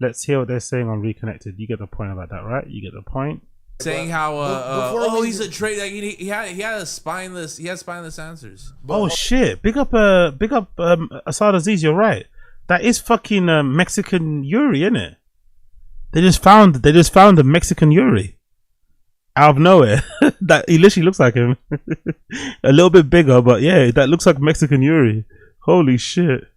Let's hear what they're saying on Reconnected. You get the point about that, right? You get the point. Saying how he's a trade, like he had spineless answers. Oh shit! Big up Asad Aziz. You're right. That is fucking Mexican Yuri, isn't it? They just found a Mexican Yuri out of nowhere. That he literally looks like him. A little bit bigger, but yeah, that looks like Mexican Yuri. Holy shit!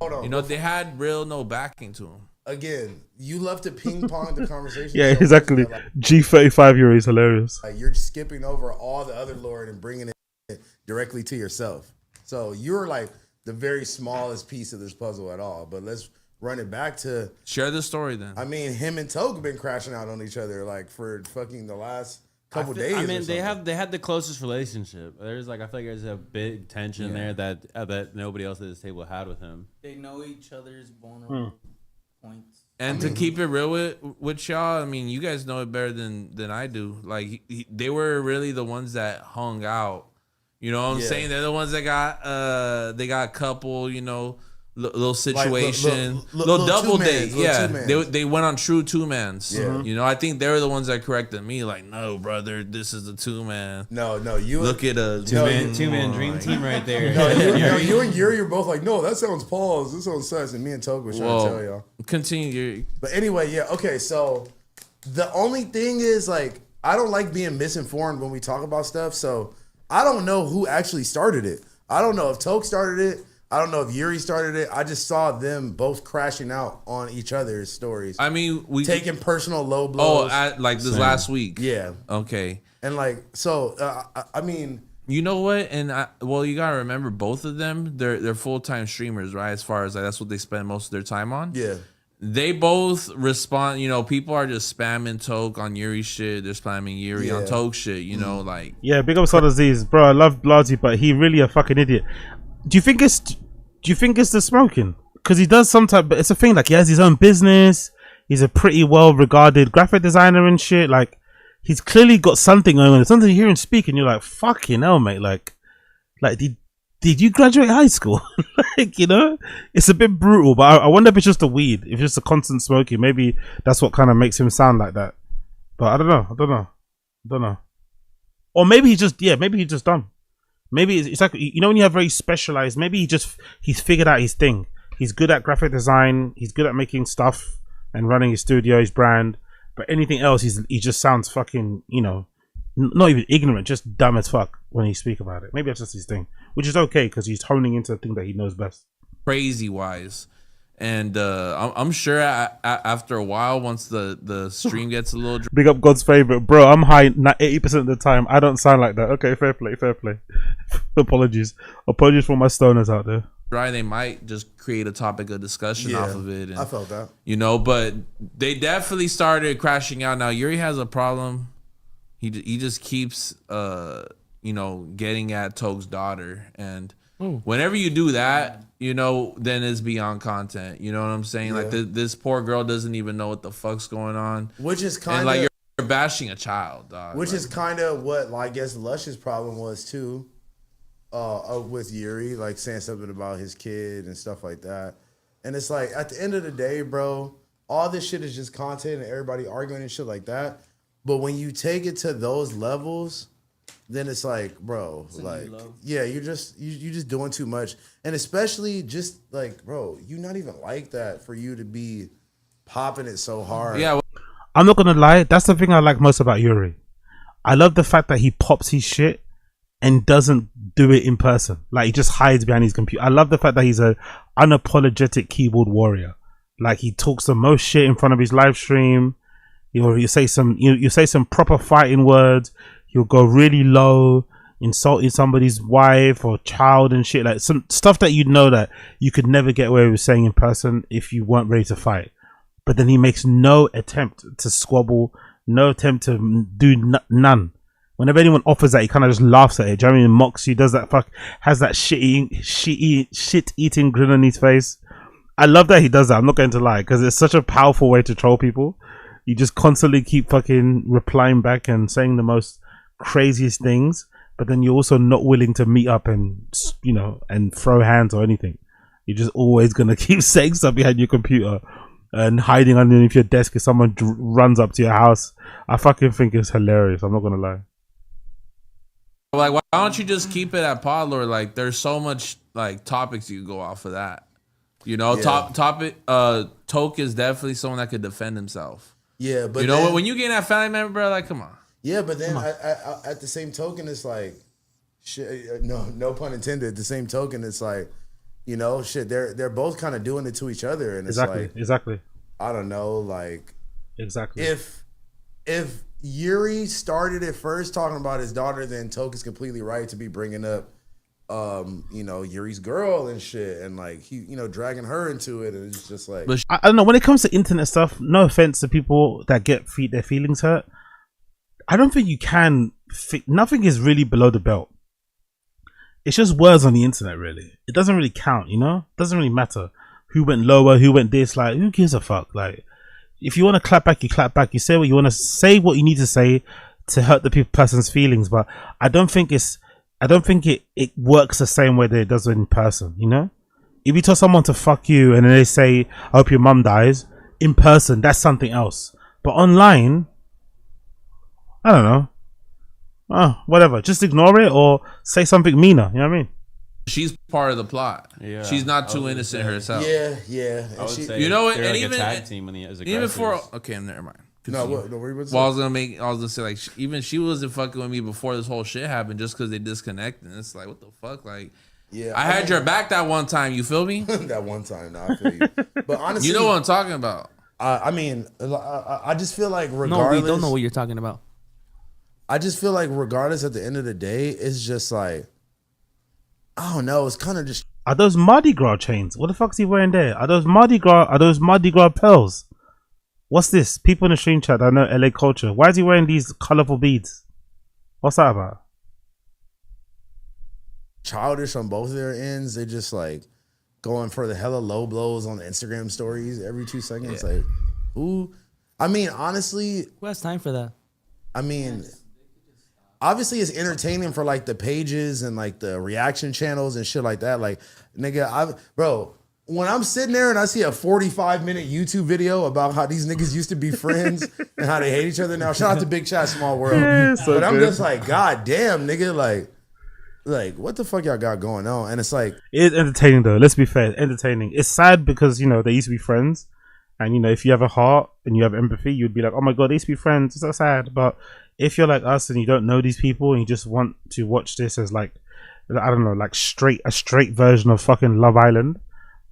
Hold on. You know, they had no backing to him. Again, you love to ping pong the conversation. Yeah, so exactly. Like, G35 Yuri is hilarious. Like you're skipping over all the other lore and bringing it directly to yourself. So you're like the very smallest piece of this puzzle at all. But let's run it back to share the story then. I mean, him and Toke have been crashing out on each other like for fucking the last couple days. I mean, they had the closest relationship. There's like I feel like there's a big tension there that nobody else at this table had with him. They know each other's vulnerable points. And to keep it real with y'all, I mean, you guys know it better than I do. Like they were really the ones that hung out. You know what I'm saying? They're the ones that got they got a couple, you know, little situation, like, little double date. Yeah, they went on true two-mans. Yeah. You know, I think they were the ones that corrected me. Like, no, brother, this is a two-man. No, you look at a two-man dream team right there. You and Yuri are both like, no, that sounds pause. This sounds sus. And me and Toke was trying to tell y'all. Continue, Yuri. But anyway, yeah, okay. So the only thing is, like, I don't like being misinformed when we talk about stuff. So I don't know who actually started it. I don't know if Toke started it. I don't know if Yuri started it. I just saw them both crashing out on each other's stories. I mean, we taking personal low blows. Oh, like this last week. Yeah. Okay. And like, so I mean, you know what? And you gotta remember, both of them, they're full-time streamers, right? As far as like that's what they spend most of their time on. Yeah. They both respond. You know, people are just spamming Toke on Yuri shit. They're spamming Yuri on Toke shit. You know, like yeah, big up Asad Aziz, bro. I love Blazzy, but he really a fucking idiot. Do you think it's the smoking? Because he does sometimes, but it's a thing. Like he has his own business. He's a pretty well-regarded graphic designer and shit. Like he's clearly got something going on. Something you hear him speak, and you're like, "Fucking hell, mate!" Like did you graduate high school? Like, you know, it's a bit brutal. But I wonder if it's just the weed. If it's just a constant smoking, maybe that's what kind of makes him sound like that. But I don't know. Or maybe he's just done. Maybe it's like, you know, when you have very specialized, maybe he's figured out his thing. He's good at graphic design. He's good at making stuff and running his studio, his brand. But anything else, he just sounds fucking, you know, not even ignorant, just dumb as fuck when he speak about it. Maybe that's just his thing, which is okay because he's honing into the thing that he knows best. Crazy wise. And I'm sure after a while, once the stream gets a little big up God's favorite, bro. I'm high 80% of the time. I don't sound like that. Okay, fair play. Apologies for my stoners out there. Dry, they might just create a topic of discussion off of it. And, I felt that, you know, but they definitely started crashing out. Now Yuri has a problem. He just keeps you know, getting at Toke's daughter, and whenever you do that, you know, then it's beyond content. You know what I'm saying? Yeah. Like this poor girl doesn't even know what the fuck's going on. Which is kind of like you're bashing a child, dog. Which is kind of what I guess Lush's problem was too, with Yuri, like saying something about his kid and stuff like that. And it's like at the end of the day, bro, all this shit is just content and everybody arguing and shit like that. But when you take it to those levels, then it's like, bro, like, yeah, you're just doing too much. And especially just like, bro, you're not even like that for you to be popping it so hard. Yeah. I'm not going to lie. That's the thing I like most about Yuri. I love the fact that he pops his shit and doesn't do it in person. Like he just hides behind his computer. I love the fact that he's a unapologetic keyboard warrior. Like he talks the most shit in front of his live stream. You say some proper fighting words. He'll go really low, insulting somebody's wife or child and shit, like some stuff that you know that you could never get away with saying in person if you weren't ready to fight. But then he makes no attempt to squabble, no attempt to do none. Whenever anyone offers that, he kind of just laughs at it. Do you know what I mean? Mocks you, does that has that shit eating grin on his face. I love that he does that. I'm not going to lie, because it's such a powerful way to troll people. You just constantly keep fucking replying back and saying the most craziest things, but then you're also not willing to meet up and, you know, and throw hands or anything. You're just always gonna keep saying stuff behind your computer and hiding underneath your desk if someone runs up to your house. I fucking think it's hilarious. I'm not gonna lie. Like, why don't you just keep it at Potlord? Like, there's so much like topics you can go off of that. You know, topic. Toke is definitely someone that could defend himself. Yeah, but you know what? When you get that family member, bro, like, come on. Yeah, but then at the same token, it's like, shit. No pun intended. At the same token, it's like, you know, shit. They're both kind of doing it to each other, and it's exactly. I don't know, like exactly. If Yuri started it first talking about his daughter, then Toke is completely right to be bringing up, you know, Yuri's girl and shit, and like he, you know, dragging her into it, and it's just like I don't know. When it comes to internet stuff, no offense to people that get their feelings hurt, I don't think you can. Nothing is really below the belt. It's just words on the internet, really. It doesn't really count, you know. It doesn't really matter who went lower, who went this. Like, who gives a fuck? Like, if you want to clap back, you clap back. You say what you want to say, what you need to say to hurt the person's feelings. But I don't think it works the same way that it does in person. You know, if you tell someone to fuck you and then they say, "I hope your mum dies," in person, that's something else. But online, I don't know. Oh, whatever. Just ignore it or say something meaner. You know what I mean? She's part of the plot. Yeah, she's not too innocent herself. Yeah. I would say you know what? they're And like even a tag team when he is even before. Okay, never mind. No, what were you about to well, say? I was gonna say like even she wasn't fucking with me before this whole shit happened just because they disconnected. And it's like what the fuck, like. Yeah, I had your back that one time. You feel me? That one time, no, I feel you. But honestly, you know what I'm talking about. I mean, I just feel like regardless. No, we don't know what you're talking about. I just feel like regardless, at the end of the day, it's just like, I don't know. It's kind of just. Are those Mardi Gras chains? What the fuck is he wearing there? Are those Mardi Gras pearls? What's this? People in the stream chat, I know LA culture. Why is he wearing these colorful beads? What's that about? Childish on both of their ends. They just like going for the hella low blows on the Instagram stories every 2 seconds. Yeah. Like, who? I mean, honestly, who has time for that? I mean, obviously it's entertaining for like the pages and like the reaction channels and shit like that. Like, nigga, bro, when I'm sitting there and I see a 45-minute YouTube video about how these niggas used to be friends and how they hate each other now, shout out to Big Chat Small World. Yeah, so but I'm just like, God damn, nigga, like what the fuck y'all got going on? And it's like, it's entertaining though. Let's be fair, entertaining. It's sad because, you know, they used to be friends, and you know, if you have a heart and you have empathy, you'd be like, oh my god, they used to be friends. It's so sad. But if you're like us and you don't know these people and you just want to watch this as like, I don't know, like a straight version of fucking Love Island,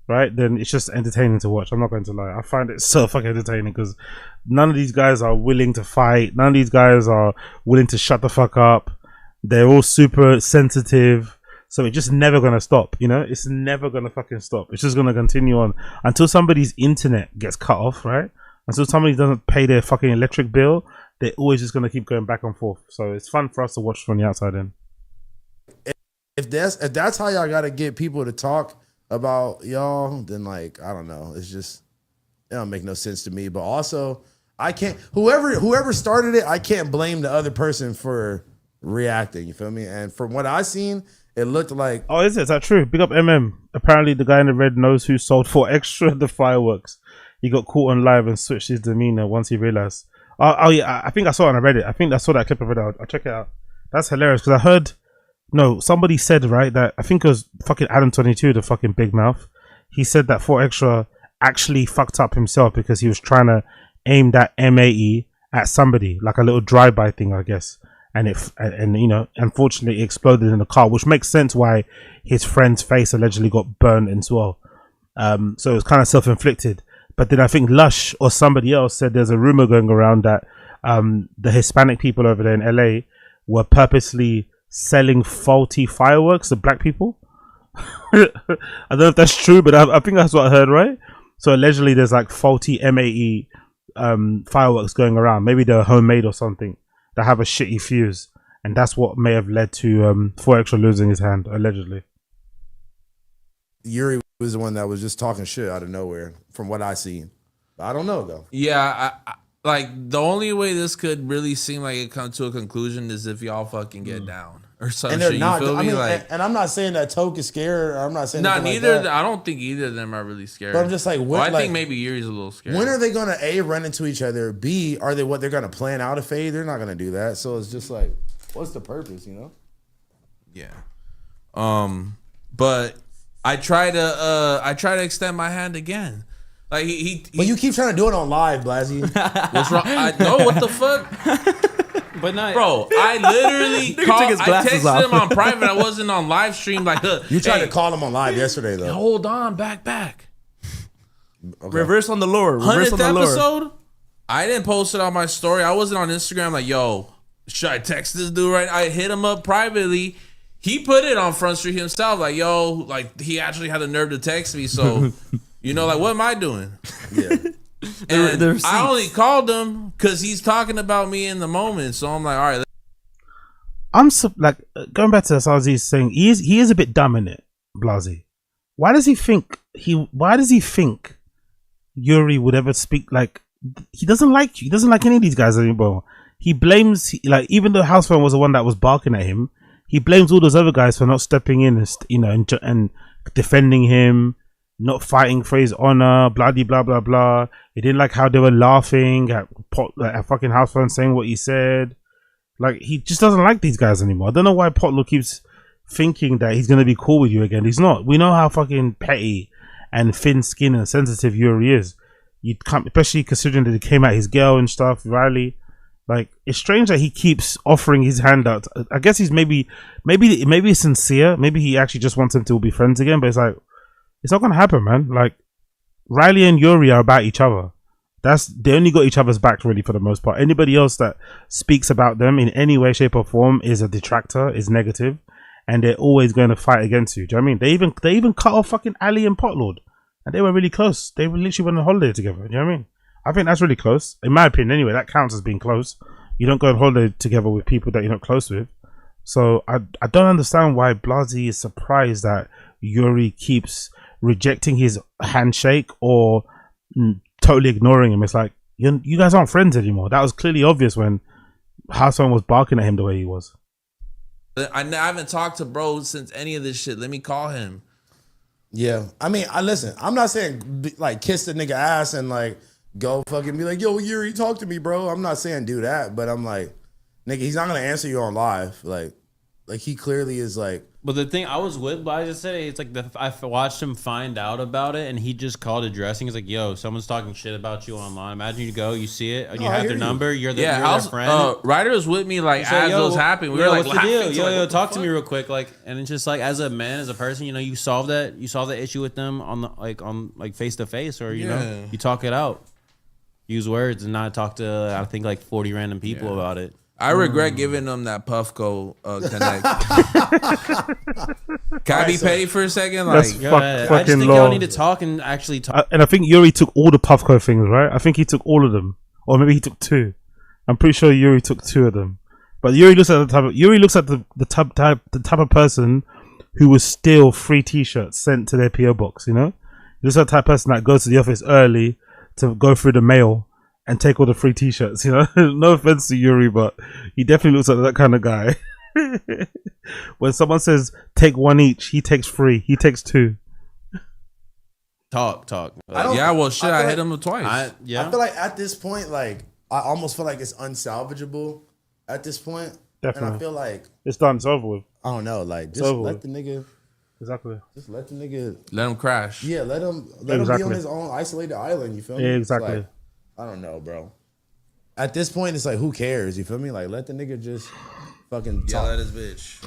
right? Then it's just entertaining to watch. I'm not going to lie. I find it so fucking entertaining because none of these guys are willing to fight. None of these guys are willing to shut the fuck up. They're all super sensitive. So it's just never going to stop, you know? It's never going to fucking stop. It's just going to continue on until somebody's internet gets cut off, right? Until somebody doesn't pay their fucking electric bill, they're always just going to keep going back and forth. So it's fun for us to watch from the outside in. If that's how y'all got to get people to talk about y'all, then like, I don't know. It's just, it don't make no sense to me. But also, I can't, whoever started it, I can't blame the other person for reacting. You feel me? And from what I seen, it looked like. Oh, is it? Is that true? Big up MM. Apparently, the guy in the red knows who sold for extra the fireworks. He got caught on live and switched his demeanor once he realized. Oh yeah, I think I saw it on Reddit. I think I saw that clip of it. I'll check it out. That's hilarious because I heard. No, somebody said, right, that I think it was fucking Adam22, the fucking big mouth. He said that 4Extra actually fucked up himself because he was trying to aim that MAE at somebody, like a little drive-by thing, I guess. And you know, unfortunately, it exploded in the car, which makes sense why his friend's face allegedly got burned as well. So it was kind of self-inflicted. But then I think Lush or somebody else said there's a rumor going around that the Hispanic people over there in LA were purposely selling faulty fireworks to black people. I don't know if that's true, but I think that's what I heard, right? So allegedly there's like faulty MAE fireworks going around. Maybe they're homemade or something that have a shitty fuse, and that's what may have led to 4Extra losing his hand, allegedly. Yuri was the one that was just talking shit out of nowhere, from what I seen. I don't know though. Yeah, I like the only way this could really seem like it come to a conclusion is if y'all fucking get down. or some And shit. they're not. You feel I me? mean, Like, and I'm not saying that Toke is scared. Or I'm not saying not anything neither. like that. I don't think either of them are really scared. But I'm just like, well, I like, think maybe Yuri's a little scared. when are they gonna run into each other? B, are they what they're gonna plan out a fade? They're not gonna do that. So it's just like, what's the purpose? You know? Yeah. But I try to extend my hand again. Like he But you keep trying to do it on live, Blazzy. what's wrong? I know what the fuck. But not, Bro, I literally took his I glasses texted off. him on private. I wasn't on live stream. Like, You tried hey, to call him on live yesterday, though. hold on, back. Okay. Reverse on the lure. Reverse 100th on the lure. episode. I didn't post it on my story. I wasn't on Instagram. Like, yo, should I text this dude right? I hit him up privately. He put it on Front Street himself. Like, yo, like he actually had the nerve to text me. So, you know, like, what am I doing? Yeah. And the receipts. I only called him because he's talking about me in the moment. So I'm like, all right. I'm like going back to this. I was saying he is a bit dumb in it, Blazzy. Why does he think Yuri would ever speak like he doesn't like you? He doesn't like any of these guys anymore. He blames like even though House Phone was the one that was barking at him, he blames all those other guys for not stepping in and defending him, not fighting for his honor, blah blah blah blah. He didn't like how they were laughing at fucking House Phone saying what he said. Like, he just doesn't like these guys anymore. I don't know why Potlord keeps thinking that he's going to be cool with you again. He's not. We know how fucking petty and thin-skinned and sensitive Yuri is. You can't, especially considering that he came at his girl and stuff, Riley. Like, it's strange that he keeps offering his hand out. I guess he's maybe he's sincere. Maybe he actually just wants them to be friends again. But it's like, it's not going to happen, man. Like, Riley and Yuri are about each other. They only got each other's back really for the most part. Anybody else that speaks about them in any way, shape, or form is a detractor, is negative, and they're always going to fight against you. Do you know what I mean? They even cut off fucking Ali and Potlord, and they were really close. They were literally went on holiday together. Do you know what I mean? I think that's really close, in my opinion. Anyway, that counts as being close. You don't go on holiday together with people that you're not close with. So I don't understand why Blazzy is surprised that Yuri keeps rejecting his handshake or totally ignoring him. It's like, you guys aren't friends anymore. That was clearly obvious when Hassan was barking at him the way he was. I haven't talked to bro since any of this shit. Let me call him. Yeah. I mean, listen, I'm not saying like kiss the nigga ass and like go fucking be like, yo, Yuri, talk to me, bro. I'm not saying do that, but I'm like, nigga, he's not gonna answer you on live. Like he clearly is like. But the thing I was with, but I just said it's like I watched him find out about it, and he just called addressing. He's like, "Yo, someone's talking shit about you online. Imagine you go, you see it, and you have their number. You're their friend." Ryder was with me like as those happened. We were like, "What's the deal? Yo, talk to me real quick." Like, and it's just like as a man, as a person, you know, you solve that issue with them on face to face, or you know, you talk it out, use words, and not talk to I think like 40 random people about it. I regret giving them that Puffco connect. Can I be petty for a second? Like, That's I just think y'all need to talk and actually talk. And I think Yuri took all the Puffco things, right? I think he took all of them, or maybe he took 2. I'm pretty sure Yuri took 2 of them. But Yuri looks at the type of person who would steal free T-shirts sent to their PO box. You know, he looks at the type of person that goes to the office early to go through the mail and take all the free T-shirts, you know. No offense to Yuri, but he definitely looks like that kind of guy. When someone says take 1 each, he takes 3. He takes 2. Talk. yeah, well, shit, I hit him twice. I feel like at this point, like I almost feel like it's unsalvageable at this point. Definitely. And I feel like It's done. It's over with. I don't know, like just let the nigga. Exactly. Just let the nigga. Let him crash. Yeah, let him be on his own isolated island. You feel me? Yeah, exactly. Like, I don't know, bro. At this point, it's like, who cares? You feel me? Like, let the nigga just fucking talk. Yell at his bitch.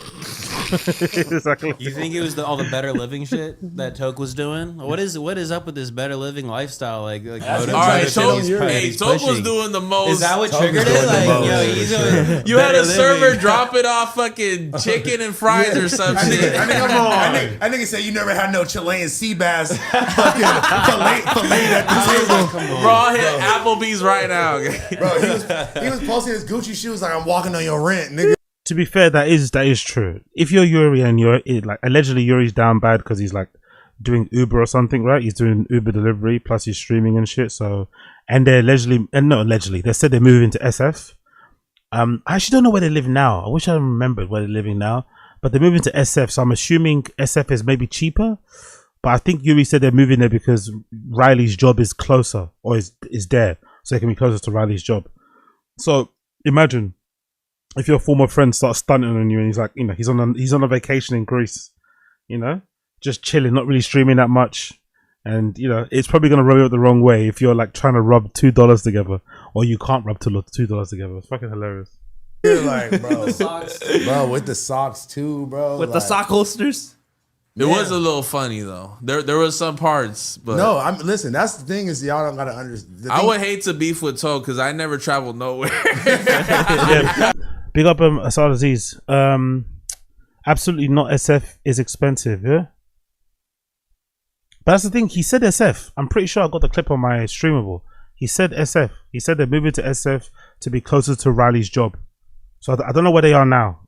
Exactly. You think it was all the better living shit that Toke was doing? What is up with this better living lifestyle? Like All right, Toke was doing the most. Is that what Toke triggered was it? doing the Like, most, yo, for he's sure. doing You had a better server living. drop it off fucking chicken and fries or some shit. I think he said you never had no Chilean sea bass fucking filleted at the table. Bro, I hit Applebee's right now. Bro, he was posting his Gucci shoes like, I'm walking on your rent, nigga. To be fair, that is true. If you're Yuri and like allegedly Yuri's down bad because he's like doing Uber or something, right? He's doing Uber delivery plus he's streaming and shit. So, and they said they're moving to SF. I actually don't know where they live now. I wish I remembered where they're living now. But they're moving to SF, so I'm assuming SF is maybe cheaper. But I think Yuri said they're moving there because Riley's job is closer or is there, so they can be closer to Riley's job. So imagine if your former friend starts stunting on you and he's like, you know, he's on a vacation in Greece, you know, just chilling, not really streaming that much. And you know, it's probably gonna rub you up the wrong way if you're like trying to rub $2 together, or you can't rub $2 together. It's fucking hilarious. You're like, bro, bro, with the socks too, bro. With like, the sock holsters. It was a little funny though. There was some parts, but no, listen. That's the thing is y'all don't gotta understand. I would hate to beef with Toe because I never traveled nowhere. Yeah. Big up Asad Aziz. Absolutely not. SF is expensive, yeah. But that's the thing. He said SF. I'm pretty sure I got the clip on my streamable. He said SF. He said they're moving to SF to be closer to Riley's job. So I don't know where they are now.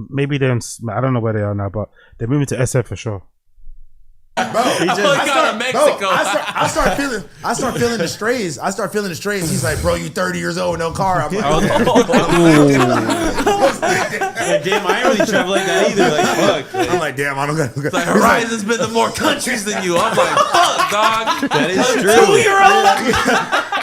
Maybe they're I don't know where they are now, but they're moving to SF for sure. Bro, Mexico. I start feeling the strays. I start feeling the strays. He's like, bro, you 30 years old, no car. I'm like, Damn, I ain't really travel like that either. Like, fuck. I'm like, damn, I don't got. Like Horizon's been to more countries than you. I'm like, fuck, dog. That is true.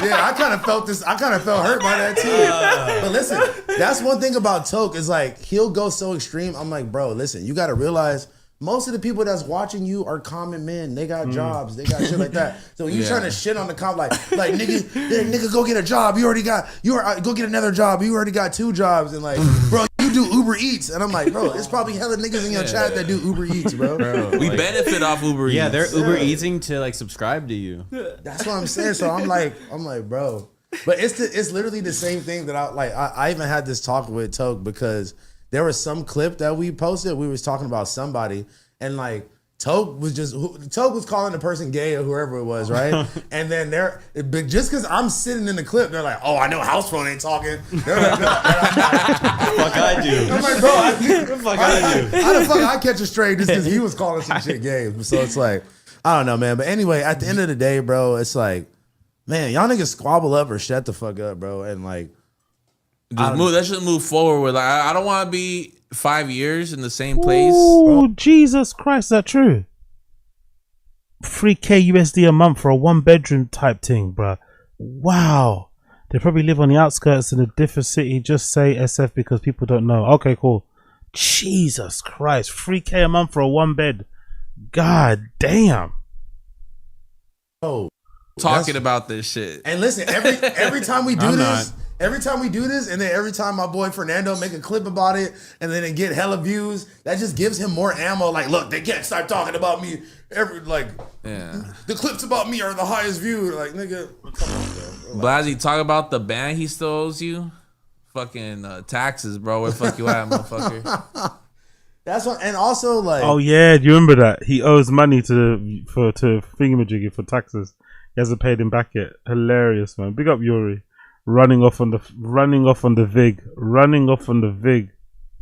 Yeah, I kind of felt this. I kind of felt hurt by that too. But listen, that's one thing about Toke is like he'll go so extreme. I'm like, bro, listen, you got to realize. Most of the people that's watching you are common men. They got jobs. They got shit like that. So when you trying to shit on the cop, like nigga, go get a job. Go get another job. You already got 2 jobs. And like, bro, you do Uber Eats. And I'm like, bro, there's probably hella niggas in your chat that do Uber Eats, bro. We benefit off Uber Eats. Yeah, they're Uber Eating to like subscribe to you. That's what I'm saying. So I'm like, bro. But it's literally the same thing that I even had this talk with Toke because there was some clip that we posted. We was talking about somebody, and like Toke was calling the person gay or whoever it was, right? And then just because I'm sitting in the clip, they're like, "Oh, I know house phone ain't talking." They're like, Fuck I do. I'm like, bro, how the fuck I catch a stray just because he was calling some shit gay? So it's like, I don't know, man. But anyway, at the end of the day, bro, it's like, man, y'all niggas squabble up or shut the fuck up, bro, and like. Just move. That should move forward. With like, I don't want to be 5 years in the same place. Oh, Jesus Christ, is that true? 3K USD a month for a 1-bedroom type thing, bruh. Wow. They probably live on the outskirts in a different city. Just say SF because people don't know. Okay, cool. Jesus Christ, 3K a month for a 1-bed. God damn. Oh, Talking about this shit. And listen, every time we do this. Every time we do this, and then every time my boy Fernando make a clip about it, and then it get hella views, that just gives him more ammo. Like, look, they can't stop talking about me. The clips about me are the highest viewed. Like, nigga, come on, bro. Blazzy, talk about the ban he still owes you. Fucking taxes, bro. Where the fuck you at, motherfucker? That's what, and also like, oh yeah, do you remember that he owes money to Thingamajiggy for taxes? He hasn't paid him back yet. Hilarious, man. Big up Yuri. Running off on the vig.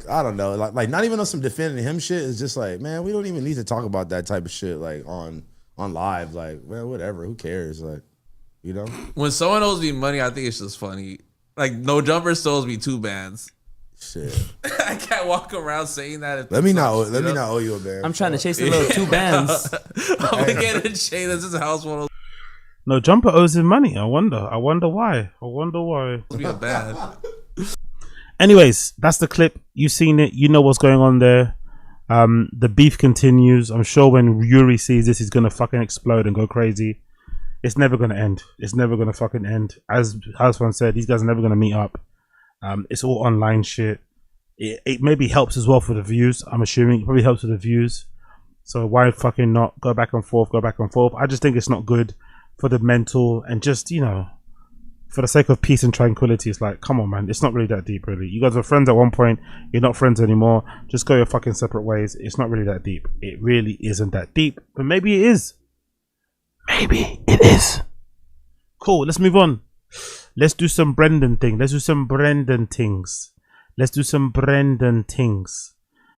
I don't know, like not even on some defending him shit. It's just like, man, we don't even need to talk about that type of shit like on live. Like, well, whatever, who cares? Like, you know, when someone owes me money, I think it's just funny. Like, No Jumper still owes me 2 bands. Shit, I can't walk around saying that. Let me not owe you a band. I'm trying to chase the little 2 bands. I'm gonna get a chain. This is a house one. No Jumper owes him money. I wonder why. Be a bad. Anyways, that's the clip. You've seen it. You know what's going on there. The beef continues. I'm sure when Yuri sees this, he's gonna fucking explode and go crazy. It's never gonna end. It's never gonna fucking end. As Housefan said, these guys are never gonna meet up. It's all online shit. It maybe helps as well for the views. I'm assuming it probably helps with the views. So why fucking not go back and forth? I just think it's not good for the mental, and just, you know, for the sake of peace and tranquility. It's like, come on, man, it's not really that deep, really. You guys were friends at one point, you're not friends anymore. Just go your fucking separate ways. It's not really that deep. It really isn't that deep, but maybe it is. Maybe it is. Cool, let's move on. Let's do some Brendan things.